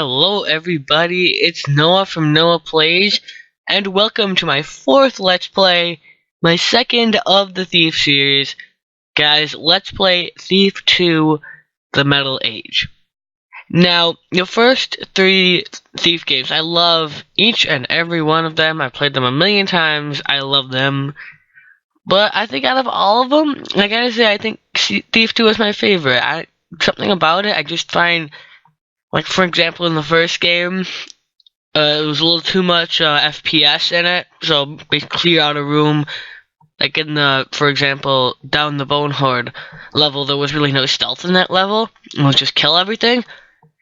Hello everybody, it's Noah from Noah Plays, and welcome to my fourth Let's Play, my second of the Thief series. Guys, let's play Thief 2, The Metal Age. Now, the first three Thief games, I love each and every one of them. I've played them a million times, I love them. But I think out of all of them, I gotta say, I think Thief 2 is my favorite. Something about it, I just find... Like, for example, in the first game, it was a little too much FPS in it, so they clear out a room. Like in the, for example, down the Bone Horde level, there was really no stealth in that level. It was just kill everything.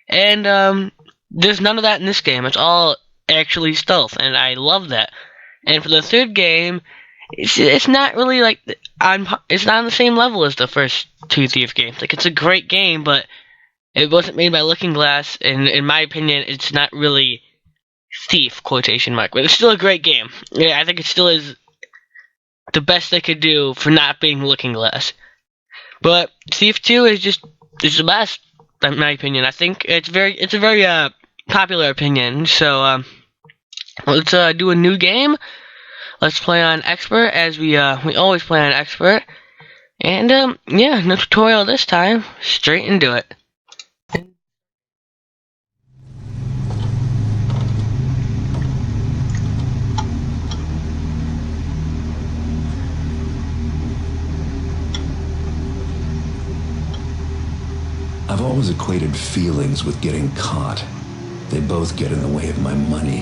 And there's none of that in this game. It's all actually stealth, and I love that. And for the third game, it's not really like, it's not on the same level as the first two Thief games. Like, it's a great game, but it wasn't made by Looking Glass, and in my opinion, it's not really Thief, quotation mark, but it's still a great game. Yeah, I think it still is the best they could do for not being Looking Glass. But Thief 2 is the best, in my opinion. I think it's a very popular opinion. So let's do a new game. Let's play on Expert, as we always play on Expert. And yeah, no tutorial this time. Straight into it. I've always equated feelings with getting caught. They both get in the way of my money.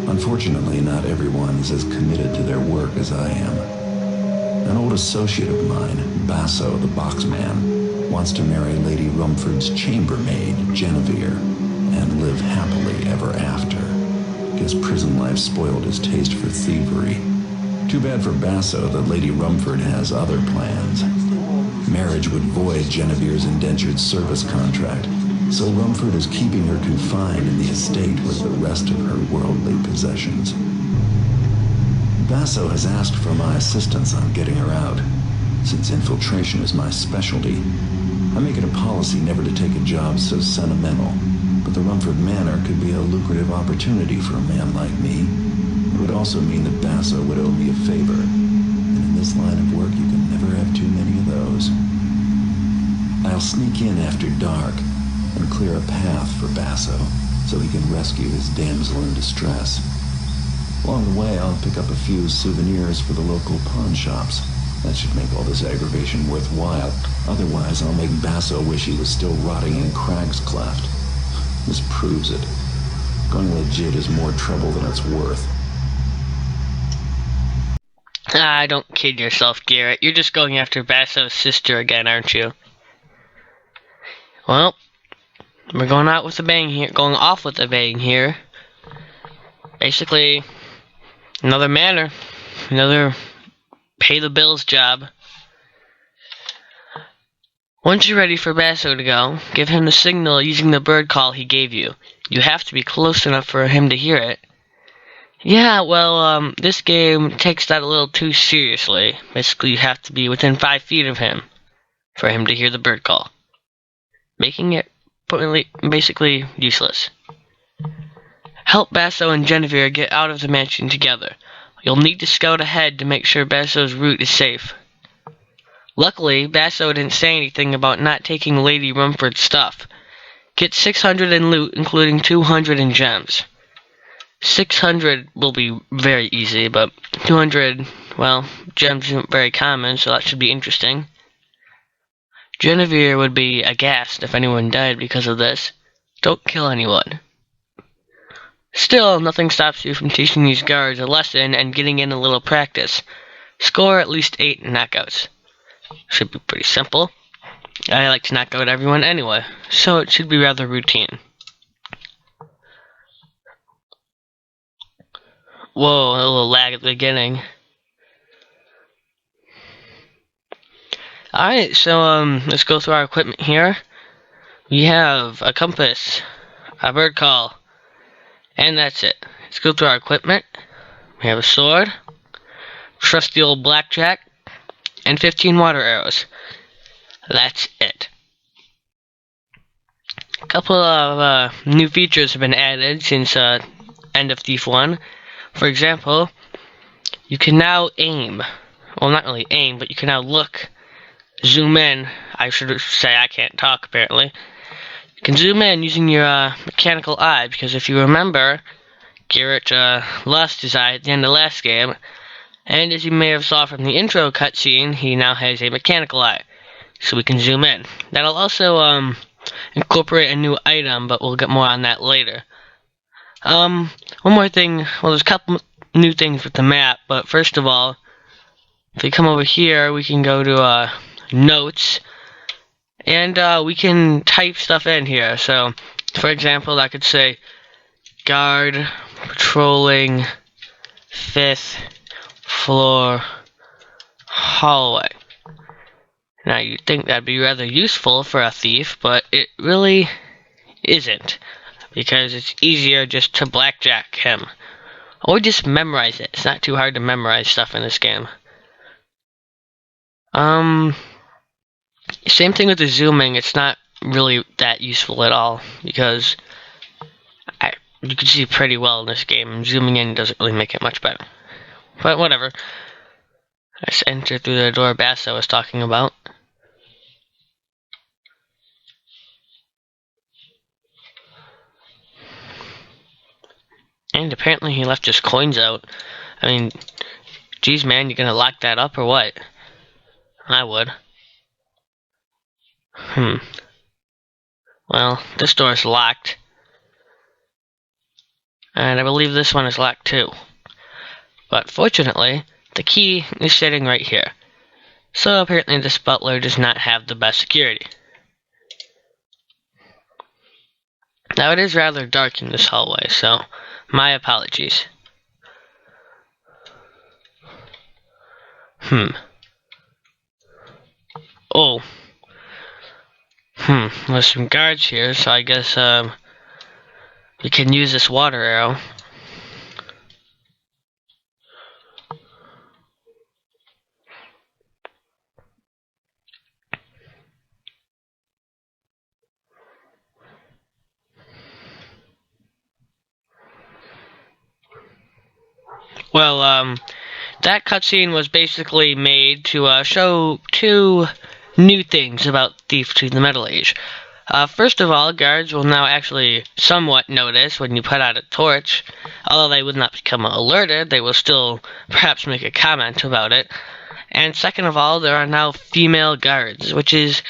Unfortunately, not everyone is as committed to their work as I am. An old associate of mine, Basso the Boxman, wants to marry Lady Rumford's chambermaid, Genevieve, and live happily ever after. Guess prison life spoiled his taste for thievery. Too bad for Basso that Lady Rumford has other plans. Marriage would void Genevieve's indentured service contract, so Rumford is keeping her confined in the estate with the rest of her worldly possessions. Basso has asked for my assistance on getting her out. Since infiltration is my specialty, I make it a policy never to take a job so sentimental, but the Rumford Manor could be a lucrative opportunity for a man like me. It would also mean that Basso would owe me a favor, and in this line of work you can never have too many of those. I'll sneak in after dark and clear a path for Basso so he can rescue his damsel in distress. Along the way, I'll pick up a few souvenirs for the local pawn shops. That should make all this aggravation worthwhile. Otherwise, I'll make Basso wish he was still rotting in Crag's Cleft. This proves it. Going legit is more trouble than it's worth. Don't kid yourself, Garrett. You're just going after Basso's sister again, aren't you? Well, we're going off with a bang here. Basically, another manor, another pay the bills job. Once you're ready for Basso to go, give him the signal using the bird call he gave you. You have to be close enough for him to hear it. Yeah, well, this game takes that a little too seriously. Basically, you have to be within 5 feet of him for him to hear the bird call, making it basically useless. Help Basso and Genevieve get out of the mansion together. You'll need to scout ahead to make sure Basso's route is safe. Luckily, Basso didn't say anything about not taking Lady Rumford's stuff. Get 600 in loot, including 200 in gems. 600 will be very easy, but 200, well, gems aren't very common, so that should be interesting. Genevieve would be aghast if anyone died because of this. Don't kill anyone. Still, nothing stops you from teaching these guards a lesson and getting in a little practice. Score at least 8 knockouts. Should be pretty simple. I like to knock out everyone anyway, so it should be rather routine. Whoa, a little lag at the beginning. Alright, so let's go through our equipment here. We have a compass, a bird call, and that's it. Let's go through our equipment. We have a sword, trusty old blackjack, and 15 water arrows. That's it. A couple of new features have been added since end of Thief 1. For example, you can now aim. Well, not really aim, but you can now look, zoom in. I should say I can't talk, apparently. You can zoom in using your mechanical eye, because if you remember, Garrett lost his eye at the end of last game, and as you may have saw from the intro cutscene, he now has a mechanical eye, so we can zoom in. That'll also incorporate a new item, but we'll get more on that later. One more thing, well, there's a couple new things with the map, but first of all, if we come over here, we can go to notes, and we can type stuff in here. So, for example, I could say guard patrolling 5th floor hallway. Now, you'd think that'd be rather useful for a thief, but it really isn't, because it's easier just to blackjack him, or just memorize it. It's not too hard to memorize stuff in this game. Same thing with the zooming. It's not really that useful at all, because you can see pretty well in this game. Zooming in doesn't really make it much better. But whatever. Let's enter through the door Basso was talking about. And apparently he left his coins out. I mean, geez, man, you gonna lock that up or what? I would. Well, this door is locked. And I believe this one is locked too. But fortunately, the key is sitting right here. So apparently this butler does not have the best security. Now it is rather dark in this hallway, so my apologies. Oh. There's some guards here, so I guess we can use this water arrow. Well, that cutscene was basically made to show two new things about Thief 2: The Metal Age. First of all, guards will now actually somewhat notice when you put out a torch. Although they would not become alerted, they will still perhaps make a comment about it. And second of all, there are now female guards, which is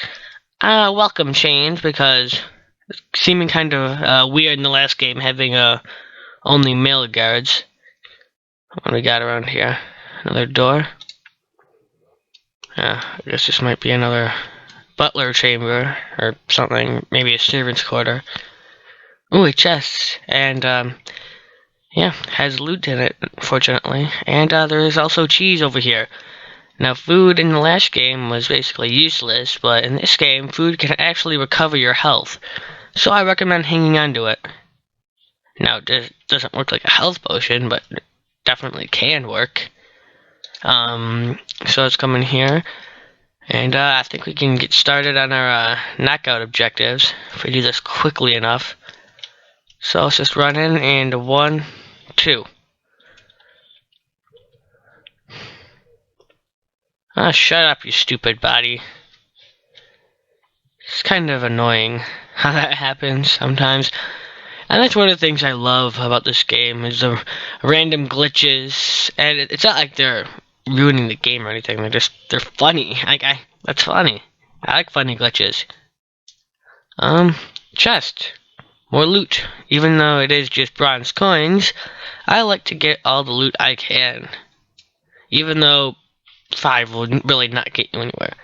a welcome change, because it's seeming kind of weird in the last game having only male guards. What do we got around here? Another door? I guess this might be another butler chamber or something. Maybe a servant's quarter. Ooh, a chest. And, yeah, has loot in it, fortunately. And there is also cheese over here. Now, food in the last game was basically useless, but in this game, food can actually recover your health. So I recommend hanging on to it. Now, it doesn't work like a health potion, but it definitely can work. So let's come in here. And I think we can get started on our knockout objectives if we do this quickly enough. So let's just run in, and 1, 2. Ah, shut up, you stupid body. It's kind of annoying how that happens sometimes. And that's one of the things I love about this game, is the random glitches. And it's not like they're ruining the game or anything. They're funny. That's funny. I like funny glitches. Chest. More loot. Even though it is just bronze coins, I like to get all the loot I can. Even though 5 will really not get you anywhere.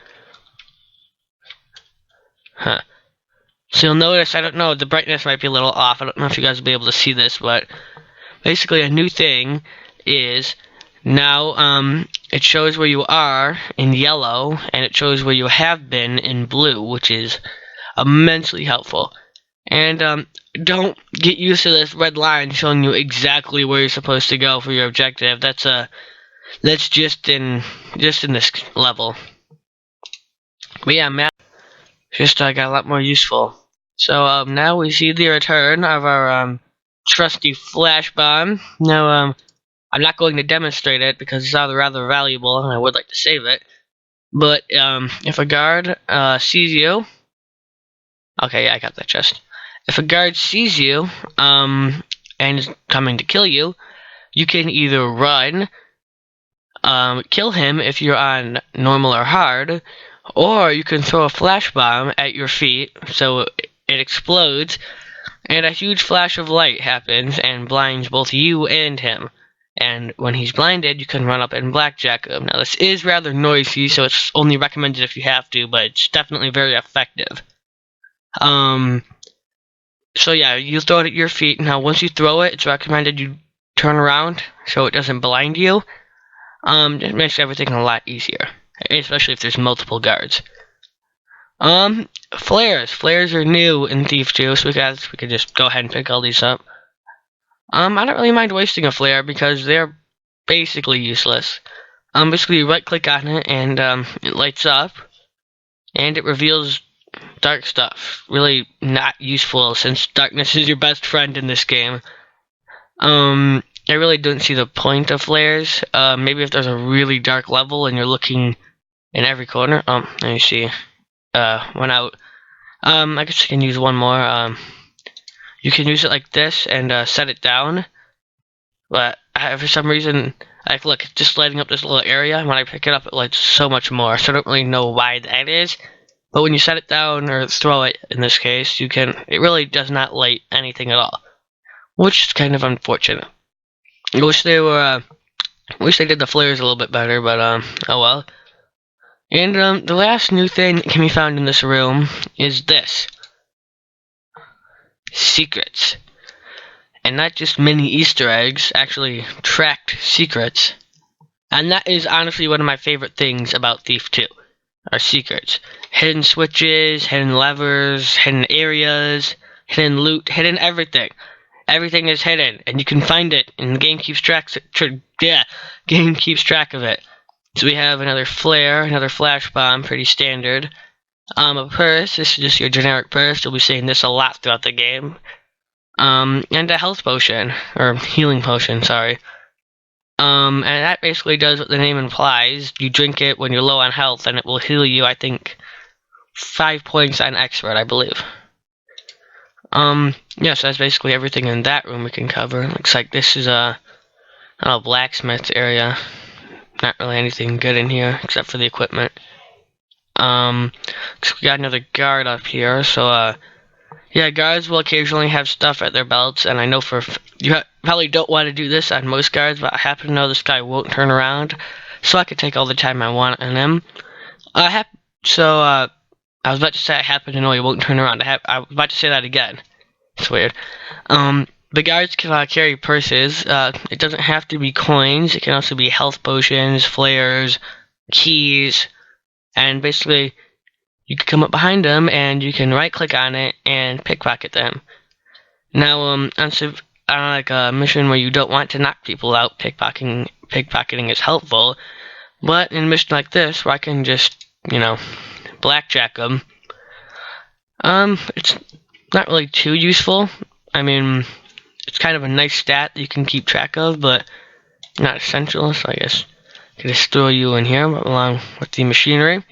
So you'll notice, I don't know, the brightness might be a little off. I don't know if you guys will be able to see this, but basically a new thing is now it shows where you are in yellow, and it shows where you have been in blue, which is immensely helpful. And don't get used to this red line showing you exactly where you're supposed to go for your objective. That's just in this level. But yeah, map just got a lot more useful. So now we see the return of our trusty flash bomb. Now I'm not going to demonstrate it because it's rather valuable and I would like to save it. But if a guard sees you, okay, yeah, I got that chest. If a guard sees you and is coming to kill you, you can either run, kill him if you're on normal or hard, or you can throw a flash bomb at your feet so it explodes, and a huge flash of light happens and blinds both you and him. And when he's blinded, you can run up and blackjack him. Now, this is rather noisy, so it's only recommended if you have to, but it's definitely very effective. So yeah, you throw it at your feet. Now, once you throw it, it's recommended you turn around so it doesn't blind you. It makes everything a lot easier, especially if there's multiple guards. Flares. Flares are new in Thief 2, so we could just go ahead and pick all these up. I don't really mind wasting a flare because they're basically useless. Basically you right click on it and it lights up and it reveals dark stuff. Really not useful since darkness is your best friend in this game. I really don't see the point of flares. Maybe if there's a really dark level and you're looking in every corner. Let me see. One out. I guess I can use one more. You can use it like this and set it down. But for some reason, like, look, it's just lighting up this little area. When I pick it up, it lights so much more. So I don't really know why that is. But when you set it down, or throw it, in this case, it really does not light anything at all. Which is kind of unfortunate. I wish they did the flares a little bit better, but, oh well. And, the last new thing that can be found in this room is this. Secrets. And not just mini Easter eggs, actually tracked secrets. And that is honestly one of my favorite things about Thief 2, are secrets. Hidden switches, hidden levers, hidden areas, hidden loot, hidden everything. Everything is hidden, and you can find it, and the game keeps track of it. So we have another flare, another flash bomb, pretty standard. A purse, this is just your generic purse, you'll be seeing this a lot throughout the game. And a health potion, or healing potion, sorry. And that basically does what the name implies. You drink it when you're low on health, and it will heal you, I think, 5 points on expert, I believe. Yeah, so that's basically everything in that room we can cover. Looks like this is a blacksmith area. Not really anything good in here, except for the equipment. We got another guard up here, so, yeah, guards will occasionally have stuff at their belts, and I know you probably don't want to do this on most guards, but I happen to know this guy won't turn around, so I could take all the time I want on him. I was about to say I happen to know he won't turn around. I was about to say that again. It's weird. The guards can carry purses. It doesn't have to be coins. It can also be health potions, flares, keys, and basically you can come up behind them and you can right click on it and pickpocket them. Now, on like a mission where you don't want to knock people out, pickpocketing is helpful. But in a mission like this, where I can just, blackjack them, it's not really too useful. I mean, it's kind of a nice stat that you can keep track of, but not essential. So I guess I can just throw you in here along with the machinery.